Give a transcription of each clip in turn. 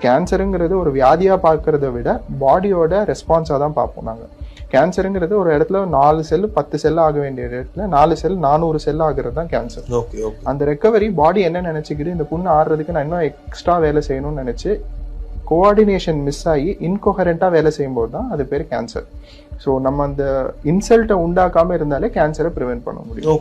கேன்சருங்கிறது ஒரு வியாதியா பார்க்கறத விட பாடியோட ரெஸ்பான்ஸா தான் பார்ப்போம் நாங்க. கேன்சருங்கிறது ஒரு இடத்துல 4 செல் 10 செல் ஆக வேண்டிய இடத்துல 4 செல் 400 செல் ஆகுறது தான் கேன்சர். அந்த ரெக்கவரி பாடி என்ன நினைச்சுக்குது, இந்த புண்ணு ஆடுறதுக்கு நான் இன்னும் எக்ஸ்ட்ரா வேலை செய்யணும்னு நினைச்சு கோஆர்டினேஷன் மிஸ் ஆகி இன்கோஹரண்டா வேலை செய்யும்போது தான் அது பேர் கேன்சர். ஸோ நம்ம அந்த இன்சல்ட்டை உண்டாக்காம இருந்தாலே கேன்சரை ப்ரிவென்ட் பண்ண முடியும்.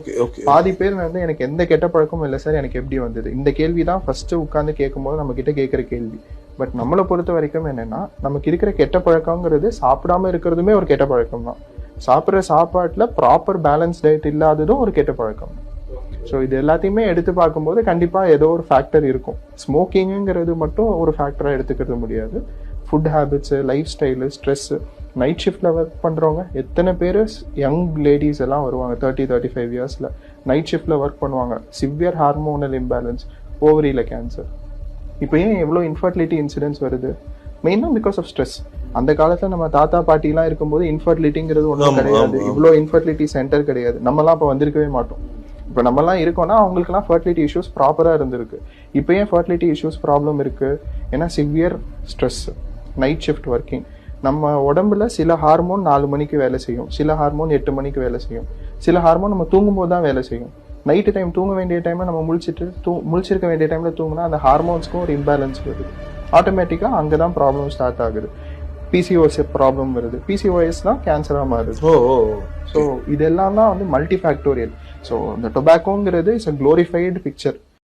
பாதி பேர் வந்து எனக்கு எந்த கெட்ட பழக்கமும் இல்லை சார், எனக்கு எப்படி வந்தது, இந்த கேள்வி தான் ஃபர்ஸ்ட் உட்காந்து கேட்கும்போது நம்ம கிட்ட கேட்குற கேள்வி. பட் நம்மளை பொறுத்த வரைக்கும் என்னன்னா, நமக்கு இருக்கிற கெட்ட பழக்கங்கிறது சாப்பிடாம இருக்கிறதுமே ஒரு கெட்ட பழக்கம் தான். சாப்பிட்ற சாப்பாட்டுல ப்ராப்பர் பேலன்ஸ் டயட் இல்லாததும் ஒரு கெட்ட பழக்கம். ஸோ இது எல்லாத்தையுமே எடுத்து பார்க்கும்போது கண்டிப்பா ஏதோ ஒரு ஃபேக்டர் இருக்கும். ஸ்மோக்கிங்கிறது மட்டும் ஒரு ஃபேக்டரா எடுத்துக்கிறது முடியாது. Food habits, life style, stress, night ஷிஃப்ட்ல ஒர்க் பண்றவங்க எத்தனை பேர் யங் லேடிஸ் எல்லாம் வருவாங்க 30-35 இயர்ஸ்ல நைட் ஷிஃப்ட்ல ஒர்க் பண்ணுவாங்க. சிவியர் ஹார்மோனல் இம்பேலன்ஸ், ஓவரியில கேன்சர். இப்போ ஏன் எவ்வளோ இன்ஃபர்டிலிட்டி இன்சிடென்ட்ஸ் வருது? மெயினாக பிகாஸ் ஆஃப் ஸ்ட்ரெஸ். அந்த காலத்துல நம்ம தாத்தா பாட்டிலாம் இருக்கும்போது இன்ஃபர்டிலிட்டிங்கிறது ஒன்றும் கிடையாது, இவ்வளோ இன்ஃபர்டிலிட்டி சென்டர் கிடையாது. நம்மலாம் இப்போ வந்திருக்கவே மாட்டோம். இப்போ நம்மலாம் இருக்கோம்னா அவங்களுக்குலாம் ஃபர்டிலிட்டி இஷ்யூஸ் ப்ராப்பராக இருந்திருக்கு. இப்போ ஏன் ஃபர்டிலிட்டி இஷ்யூஸ் ப்ராப்ளம் இருக்கு? ஏன்னா severe stress, night shift working. நம்ம உடம்புல சில ஹார்மோன் 4 மணிக்கு வேலை செய்யும், சில ஹார்மோன் 8 மணிக்கு வேலை செய்யும், சில ஹார்மோன் நம்ம தூங்கும்போது தான் வேலை செய்யும். நைட்டு டைம் தூங்க வேண்டிய டைம்ல நம்ம முழிச்சிருக்க வேண்டிய டைம்ல தூங்கினா அந்த ஹார்மோன்ஸ்க்கும் ஒரு இம்பேலன்ஸ் வருது. ஆட்டோமேட்டிக்கா அங்கதான் ப்ராப்ளம் ஸ்டார்ட் ஆகுது. பிசிஓஎஸ் ப்ராப்ளம் வருது. பிசிஓஎஸ் தான் கேன்சரா மாறுது. ஸோ இதெல்லாம் தான் வந்து மல்டி ஃபேக்டோரியல். ஸோ இந்த டொபாக்கோங்கிறது இட்ஸ் அ க்ளோரிஃபைடு பிக்சர்.